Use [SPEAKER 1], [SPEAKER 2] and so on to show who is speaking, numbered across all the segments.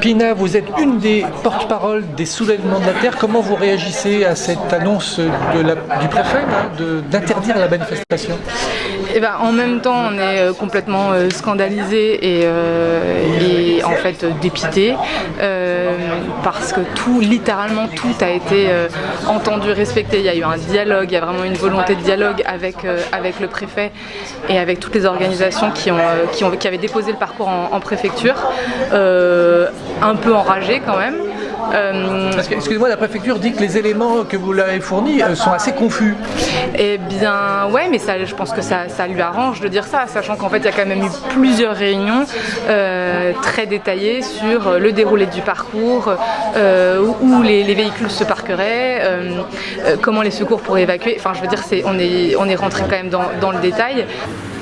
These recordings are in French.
[SPEAKER 1] Pina, vous êtes une des porte-paroles des soulèvements de la terre. Comment vous réagissez à cette annonce du préfet d'interdire la manifestation?
[SPEAKER 2] Eh ben, en même temps, on est complètement scandalisé et en fait dépité parce que littéralement tout a été entendu, respecté. Il y a eu un dialogue, il y a vraiment une volonté de dialogue avec le préfet et avec toutes les organisations qui avaient déposé le parcours en préfecture. Un peu enragé quand même.
[SPEAKER 1] Parce que, excusez-moi, la préfecture dit que les éléments que vous l'avez fournis sont assez confus.
[SPEAKER 2] Eh bien, ouais, mais je pense que ça lui arrange de dire ça, sachant qu'en fait, il y a quand même eu plusieurs réunions très détaillées sur le déroulé du parcours, où les véhicules se parqueraient, comment les secours pourraient évacuer. Enfin, je veux dire, on est rentré quand même dans le détail.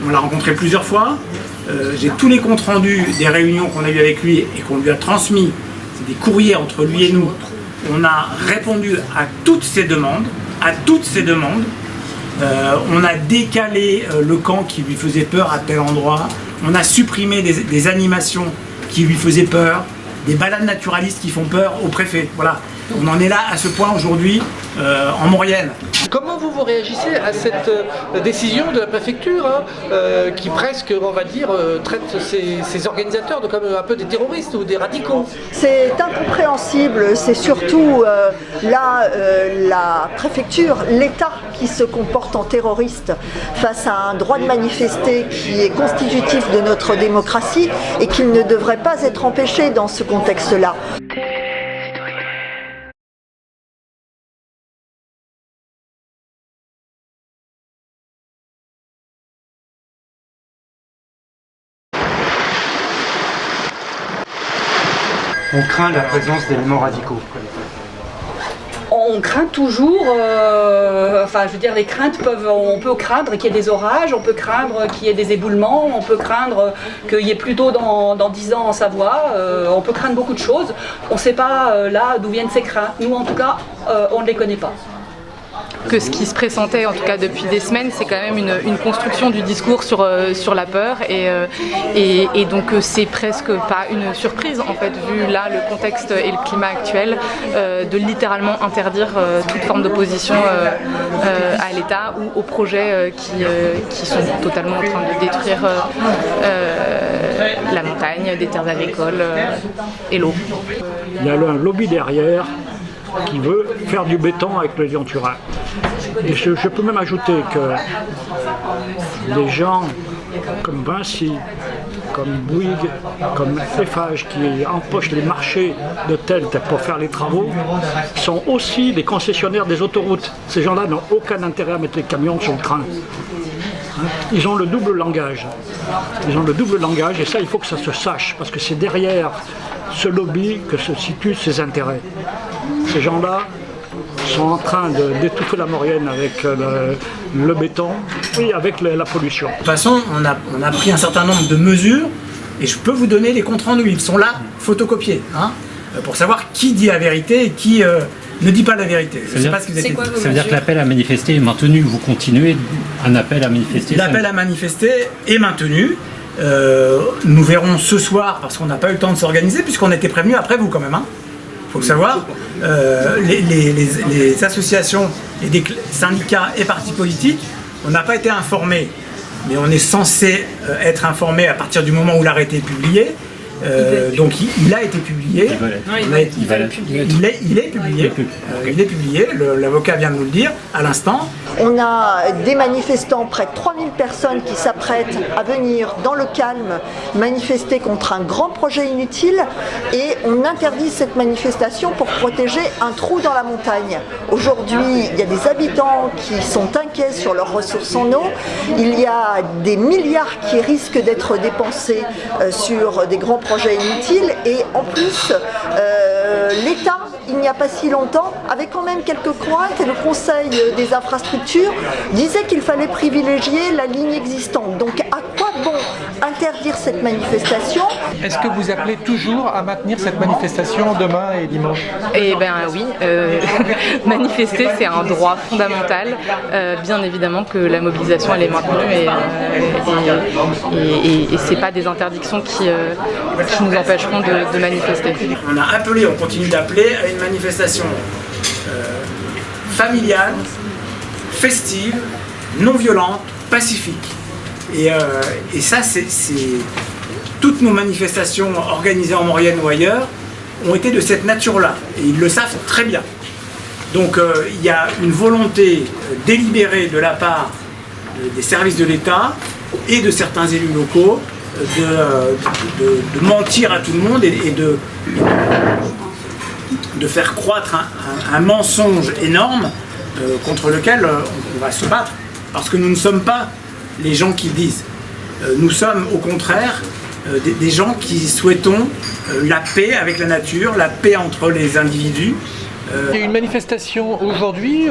[SPEAKER 3] On l'a rencontré plusieurs fois. J'ai tous les comptes rendus des réunions qu'on a eues avec lui et qu'on lui a transmis. C'est des courriers entre lui et nous. On a répondu à toutes ses demandes, on a décalé le camp qui lui faisait peur à tel endroit. On a supprimé des animations qui lui faisaient peur, des balades naturalistes qui font peur au préfet. Voilà. On en est là à ce point aujourd'hui en Maurienne.
[SPEAKER 1] Comment vous réagissez à cette décision de la préfecture qui presque, on va dire, traite ces organisateurs comme un peu des terroristes ou des radicaux?
[SPEAKER 4] C'est incompréhensible, c'est surtout la préfecture, l'État qui se comporte en terroriste face à un droit de manifester qui est constitutif de notre démocratie et qu'il ne devrait pas être empêché dans ce contexte-là.
[SPEAKER 5] On craint la présence d'éléments radicaux.
[SPEAKER 6] On craint toujours, enfin je veux dire les craintes on peut craindre qu'il y ait des orages, on peut craindre qu'il y ait des éboulements, on peut craindre qu'il y ait plus d'eau dans 10 ans en Savoie, on peut craindre beaucoup de choses. On ne sait pas là d'où viennent ces craintes, nous en tout cas on ne les connaît pas.
[SPEAKER 2] Que ce qui se pressentait en tout cas depuis des semaines, c'est quand même une construction du discours sur la peur et donc c'est presque pas une surprise en fait vu là le contexte et le climat actuel de littéralement interdire toute forme d'opposition à l'État ou aux projets qui sont totalement en train de détruire la montagne, des terres agricoles et l'eau.
[SPEAKER 7] Il y a un lobby derrière qui veut faire du béton avec le Lyon-Turin. Et je peux même ajouter que des gens comme Vinci, comme Bouygues, comme Eiffage qui empochent les marchés de Telt pour faire les travaux, sont aussi des concessionnaires des autoroutes. Ces gens-là n'ont aucun intérêt à mettre les camions sur le train. Ils ont le double langage. Et ça, il faut que ça se sache, parce que c'est derrière ce lobby que se situent ses intérêts. Ces gens-là sont en train d'étouffer la Maurienne avec le béton et avec la pollution.
[SPEAKER 3] De toute façon, on a pris un certain nombre de mesures et je peux vous donner les comptes rendus. Ils sont là, photocopiés, pour savoir qui dit la vérité et qui ne dit pas la vérité. Je sais pas ce que vous avez dit.
[SPEAKER 8] Ça veut dire que l'appel à manifester est maintenu, vous continuez un appel à manifester?
[SPEAKER 3] L'appel à manifester est maintenu. Nous verrons ce soir, parce qu'on n'a pas eu le temps de s'organiser, puisqu'on était prévenus après vous quand même. Il faut le savoir, les associations et des syndicats et partis politiques, on n'a pas été informés, mais on est censé être informé à partir du moment où l'arrêté est publié. Donc il a été publié. Il est publié, l'avocat vient de nous le dire à l'instant.
[SPEAKER 4] On a des manifestants, près de 3000 personnes qui s'apprêtent à venir dans le calme manifester contre un grand projet inutile et on interdit cette manifestation pour protéger un trou dans la montagne. Aujourd'hui, il y a des habitants qui sont inquiets sur leurs ressources en eau, il y a des milliards qui risquent d'être dépensés sur des grands projets inutiles et en plus, l'État, il n'y a pas si longtemps, avait quand même quelques craintes et le Conseil des infrastructures disait qu'il fallait privilégier la ligne existante. Donc à quoi bon interdire interdire cette manifestation.
[SPEAKER 1] Est-ce que vous appelez toujours à maintenir cette manifestation demain et dimanche?
[SPEAKER 2] Eh bien oui, manifester c'est un droit fondamental. Bien évidemment que la mobilisation elle est maintenue et c'est pas des interdictions qui nous empêcheront de manifester.
[SPEAKER 3] On a appelé, on continue d'appeler à une manifestation familiale, festive, non violente, pacifique. Et ça, c'est toutes nos manifestations organisées en Maurienne ou ailleurs ont été de cette nature-là. Et ils le savent très bien. Donc il y a une volonté délibérée de la part des services de l'État et de certains élus locaux de mentir à tout le monde et de faire croître un mensonge énorme contre lequel on va se battre. Parce que nous ne sommes pas les gens qui disent. Nous sommes au contraire des gens qui souhaitons la paix avec la nature, la paix entre les individus.
[SPEAKER 1] Il y a une manifestation aujourd'hui,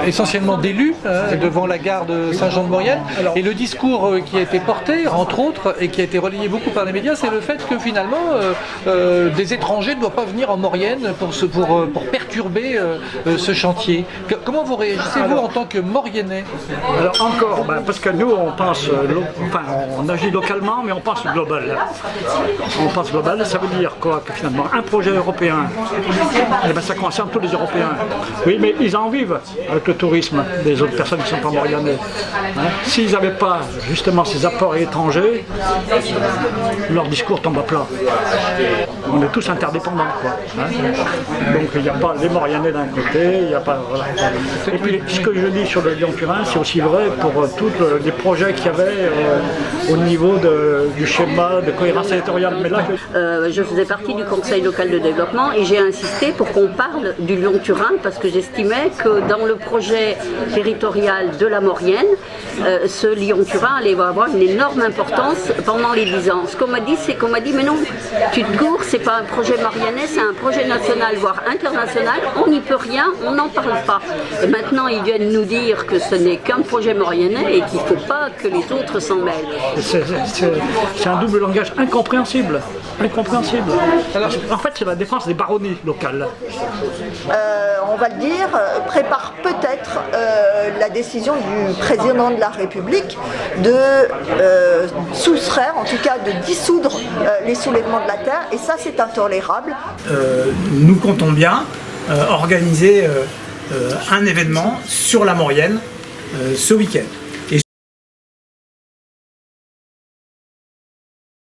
[SPEAKER 1] essentiellement d'élus, devant la gare de Saint-Jean-de-Maurienne. Et le discours qui a été porté, entre autres, et qui a été relayé beaucoup par les médias, c'est le fait que finalement, des étrangers ne doivent pas venir en Maurienne pour perturber ce chantier. Comment vous réagissez, vous, en tant que Mauriennais?
[SPEAKER 7] Alors encore, parce que nous on pense, on agit localement, mais on pense global. On pense global, ça veut dire quoi? Que finalement, un projet européen, ça concerne tous les Européens. Oui, mais ils en vivent avec le tourisme des autres personnes qui ne sont pas mauriennais. S'ils n'avaient pas justement ces apports étrangers, leur discours tombe à plat. On est tous interdépendants, quoi. Donc il n'y a pas les Mauriennais d'un côté, il n'y a pas. Voilà. Et puis ce que je dis sur le Lyon-Turin, c'est aussi vrai pour tous les projets qu'il y avait au niveau du schéma de cohérence territoriale. Mais là,
[SPEAKER 9] je faisais partie du conseil local de développement et j'ai insisté pour qu'on parle du Lyon-Turin parce que j'estimais que dans le projet territorial de la Maurienne, ce Lyon-Turin allait avoir une énorme importance pendant les 10 ans. Ce qu'on m'a dit, c'est qu'on m'a dit mais non, tu te gourres, c'est pas un projet mauriennais, c'est un projet national, voire international, on n'y peut rien, on n'en parle pas. Et maintenant, ils viennent nous dire que ce n'est qu'un projet mauriennais et qu'il ne faut pas que les autres s'en mêlent.
[SPEAKER 7] C'est un double langage incompréhensible. Incompréhensible. Alors, en fait, c'est la défense des baronnies locales.
[SPEAKER 4] On va le dire, prépare peut-être la décision du président de la République de soustraire, en tout cas de dissoudre les soulèvements de la terre, et ça c'est intolérable.
[SPEAKER 3] Nous comptons bien organiser un événement sur la Maurienne ce week-end.